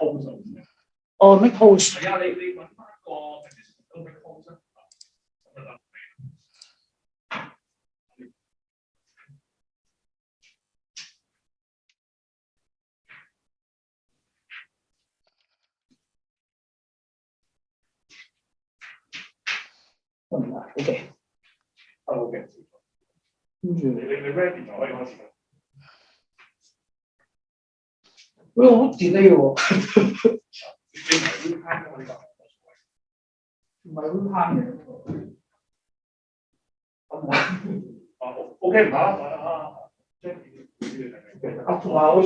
holes 啊。哦，make holes。係啊，你揾翻個都 make holes 啊。OK。OK。跟住你 ready 就可以開始啦。喂，我好 delay 喎。你唔係 real time 㗎嘛？呢個唔係 real time 嘅。OK 唔打啊！即係同埋我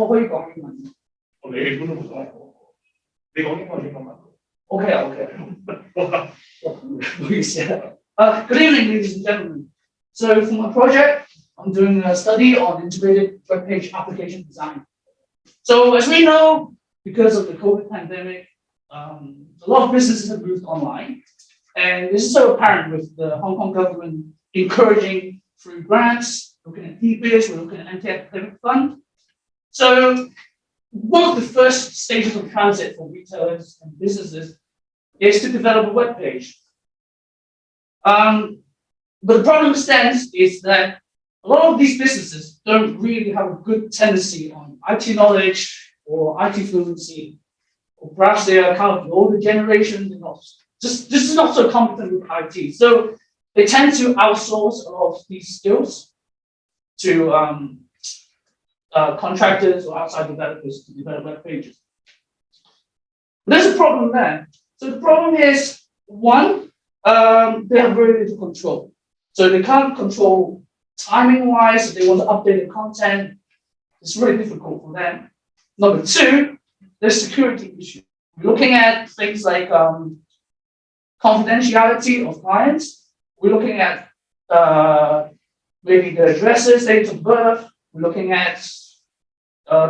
可以講英文。你基本都冇所謂。你講英文英文嘛 OK 啊 OK。唔好意思啊。Good evening, ladies and gentlemen. So for my project, I'm doing a study on integrated web page application design. So as we know, because of the COVID pandemic, a lot of businesses have moved online. And this is so apparent with the Hong Kong government encouraging free grants, looking at DBIS, we're looking at anti-epidemic fund. So one of the first stages of transit for retailers and businesses is to develop a web page. But the problem stands is that a lot of these businesses don't really have a good tendency on IT knowledge or IT fluency, or perhaps they are kind of the older generation, they're not just not so competent with IT. So they tend to outsource a lot of these skills to contractors or outside developers to develop web pages. There's a problem there. So the problem is, one, they have very little control. So they can't control timing-wise, if they want to update the content, it's really difficult for them. Number two, there's security issue. We're looking at things like confidentiality of clients. We're looking at maybe the addresses, date of birth. We're looking at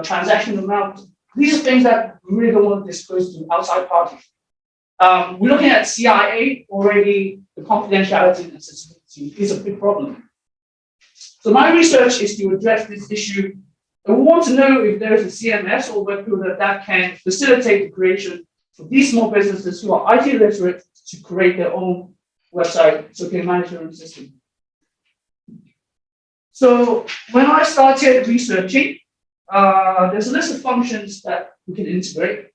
transaction amount. These are things that we really don't want to disclose to outside parties. We're looking at CIA already. The confidentiality and accessibility is a big problem. So my research is to address this issue. And we want to know if there is a CMS or web builder that can facilitate the creation for these small businesses who are IT literate to create their own website so they can manage their own system. So when I started researching, there's a list of functions that we can integrate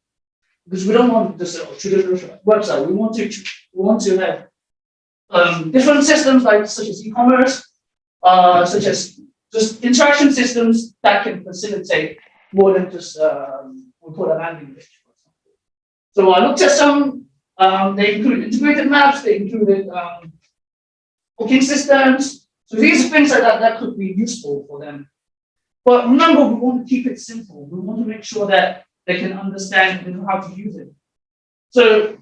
because we don't want just a traditional website. We want to have different systems such as e-commerce, such as just interaction systems that can facilitate more than just we call a landing page, for example. So I looked at some. They included integrated maps. They included booking systems. So these are things like that could be useful for them. But remember, we want to keep it simple. We want to make sure that they can understand and know how to use it. So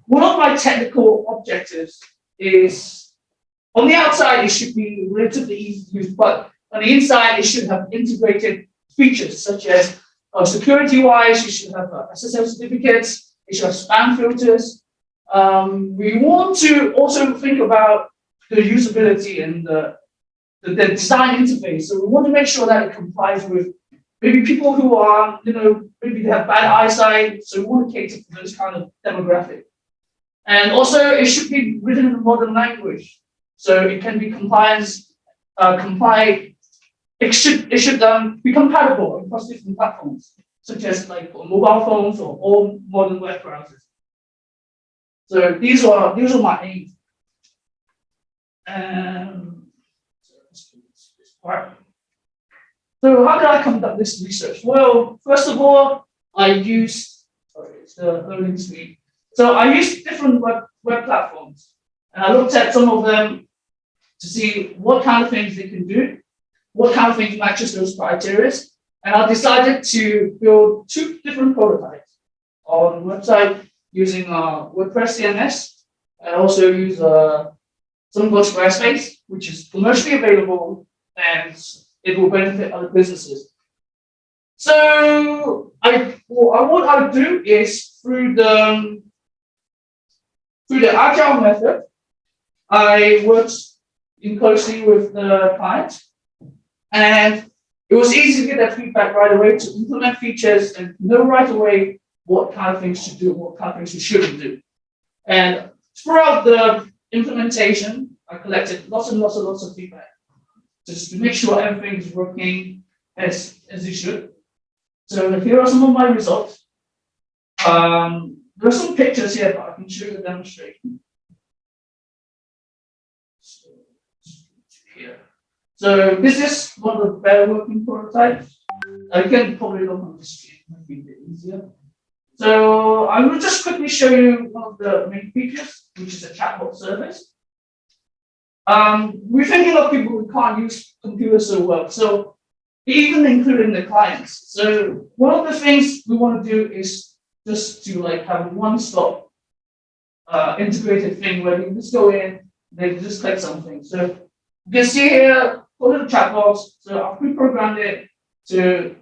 one of my technical objectives is, on the outside, it should be relatively easy to use, but on the inside, it should have integrated features such as security-wise, you should have SSL certificates, it should have spam filters. We want to also think about the usability and the design interface. So we want to make sure that it complies with maybe people who are, maybe they have bad eyesight. So we want to cater for those kind of demographic. And also, it should be written in a modern language, so it can be It should be compatible across different platforms, such as like mobile phones or all modern web browsers. So these are my aims. So how did I conduct this research? Well, first of all, it's the loading screen. So I used different web platforms, and I looked at some of them to see what kind of things they can do, what kind of things matches those criteria, and I decided to build 2 different prototypes on the website using WordPress CMS, and also use something called Squarespace, which is commercially available and it will benefit other businesses. So what I would do is through the agile method, I worked in closely with the client, and it was easy to get that feedback right away to implement features and know right away what kind of things to do, what kind of things we shouldn't do. And throughout the implementation, I collected lots and lots of feedback just to make sure everything is working as it should. So here are some of my results. There are some pictures here, but I can show you a demonstration. So, here. So this is one of the better working prototypes. I can probably look on the screen, might be a bit easier. So I will just quickly show you one of the main features, which is a chatbot service. We think a lot of people who can't use computers so well, so even including the clients. So one of the things we want to do is just to like have a one-stop integrated thing where you can just go in, they can just click something. So you can see here, go to the chatbots. So I've pre-programmed it to,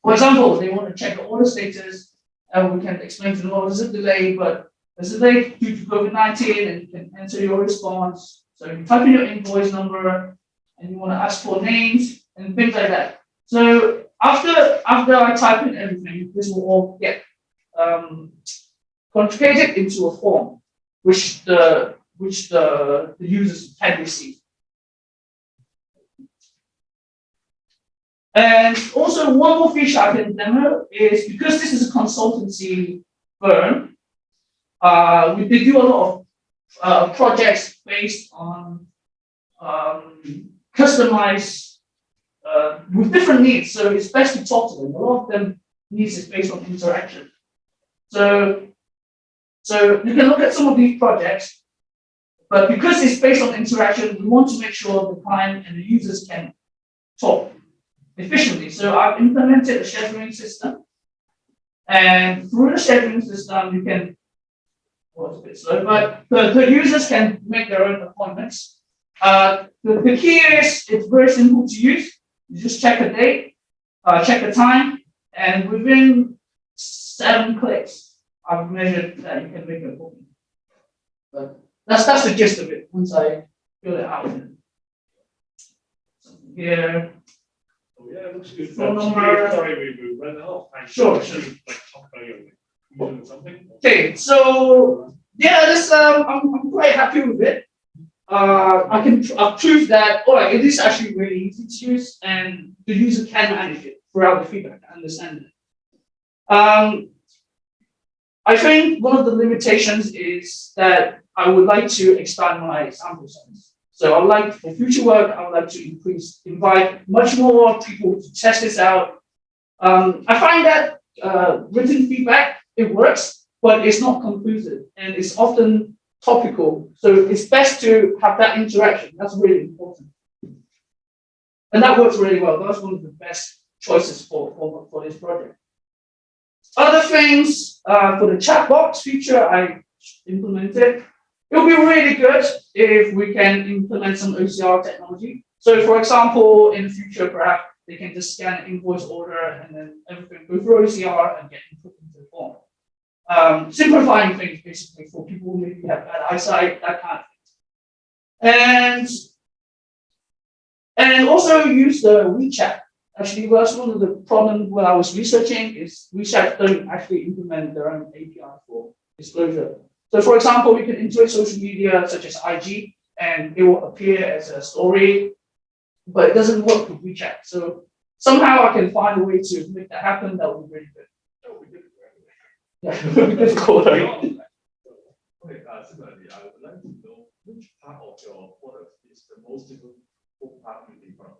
for example, they want to check the order status, and we can explain to them, oh, there's a delay, but there's a delay due to COVID-19, and you can enter your response. So you type in your invoice number, and you want to ask for names and things like that. So after I type in everything, this will all get conjugated into a form, which the users can receive. And also one more feature I can demo is, because this is a consultancy firm, they do a lot of projects based on customized with different needs. So it's best to talk to them. A lot of them needs is based on interaction. So you can look at some of these projects, but because it's based on interaction, we want to make sure the client and the users can talk efficiently. So I've implemented a scheduling system, and through the scheduling system, you can, well, it's a bit slow, but the users can make their own appointments. The key is it's very simple to use. You just check a date, check the time, and within 7 clicks, I've measured that you can make a booking. But that's the gist of it. Once I fill it out, here. Oh, yeah, it looks good. Phone number. Sorry, we ran out of time. Sure. Like talk about your something. Okay, so yeah, this I'm quite happy with it. I've proved that it is actually really easy to use, and the user can manage it throughout the feedback and understand it. I think one of the limitations is that I would like to expand my sample size. So I would like, for future work, I would like to invite much more people to test this out. I find that written feedback, it works, but it's not conclusive, and it's often topical. So it's best to have that interaction. That's really important. And that works really well. That's one of the best choices for this project. Other things, for the chatbot feature I implemented, it would be really good if we can implement some OCR technology. So for example, in the future, perhaps they can just scan an invoice order and then everything go through OCR and get input into the form. Simplifying things basically for people who maybe have bad eyesight, that kind of thing. And also use the WeChat. Actually, that's one of the problems when I was researching is WeChat don't actually implement their own API for disclosure. So for example, we can integrate social media such as IG, and it will appear as a story, but it doesn't work with WeChat. So somehow I can find a way to make that happen. That would be really good. Yeah, difficult. Okay, similarly, I would like to know which part of your product is the most difficult part to develop.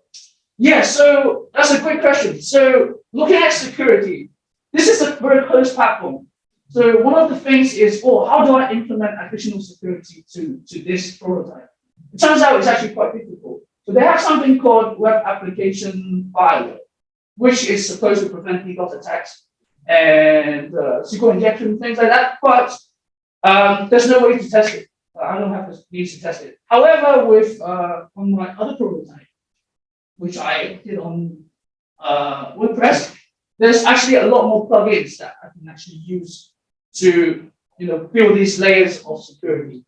Yeah, so that's a great question. So looking at security, this is a very closed platform. So one of the things is, how do I implement additional security to this prototype? It turns out it's actually quite difficult. So they have something called web application firewall, which is supposed to prevent DDoS attacks and SQL injection, things like that. But there's no way to test it. I don't have the means to test it. However, with on my other prototype, which I did on WordPress, there's actually a lot more plugins that I can actually use to build these layers of security.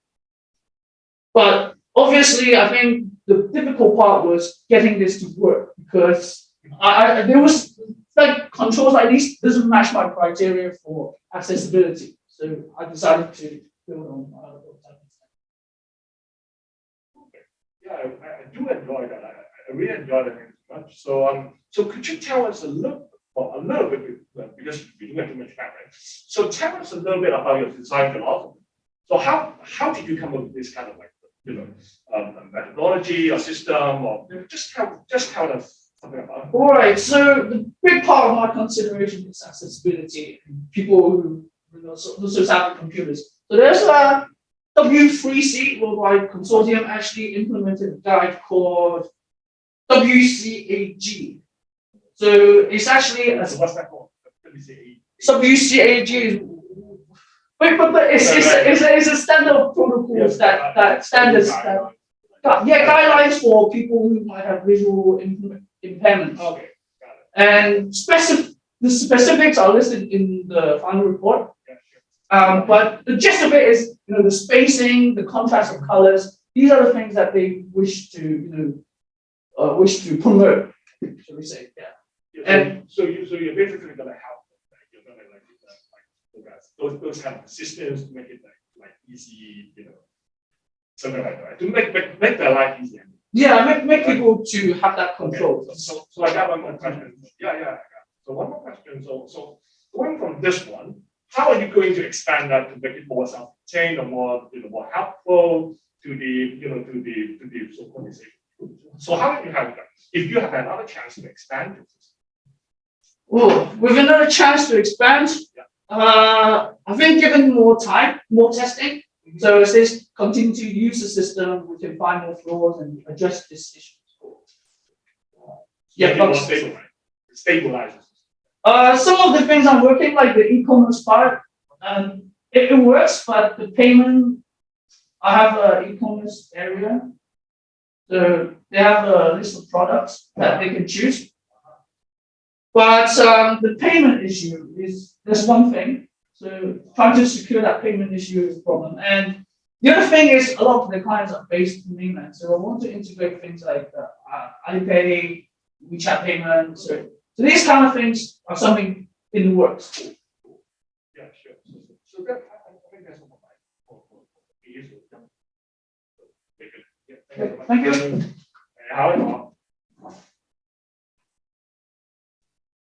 But obviously, I think the difficult part was getting this to work, because There was like controls like this doesn't match my criteria for accessibility, so I decided to build on those type of stuff. Yeah, I do enjoy that. I really enjoy that very much. So could you tell us a little bit, because we don't have too much time, right? So tell us a little bit about your design philosophy. So how did you come up with this kind of like, methodology or system, or just tell us something about it? All right, so the big part of my consideration is accessibility. People who also have computers. So there's a W3C Worldwide Consortium actually implemented a guide called WCAG. So it's actually a So what's that called? Let me see. WCAG is but it's a standard of protocols that standards that guidelines for people who might have visual impairments. Okay, got it. And the specifics are listed in the final report. Yeah, sure. But the gist of it is, the spacing, the contrast of colors. These are the things that they wish to promote. Shall we say? Yeah. Yeah, so you're basically gonna help them, right? You're gonna like those kind of systems to make it like easy, something like that, to make their life easier. Yeah, make people to have that control. Okay. So I got one more question. Yeah, I got it. So one more question. So going from this one, how are you going to expand that to make it more self-contained or more helpful to the so-called disabled group? So how do you have that? If you have another chance to expand your system? Oh, with another chance to expand, I think given more time, more testing. So as they continue to use the system, we can find more flaws and address this issue. Make it more stabilized. Some of the things I'm working, like the e-commerce part, it works, but the payment, I have an e-commerce area. So they have a list of products that they can choose. But the payment issue is there's one thing. So trying to secure that payment issue is a problem. And the other thing is a lot of the clients are based in mainland. So I want to integrate things like Alipay, WeChat payments. So these kind of things are something in the works. Yeah, sure. So that, I think that's all for the issue. Thank you. How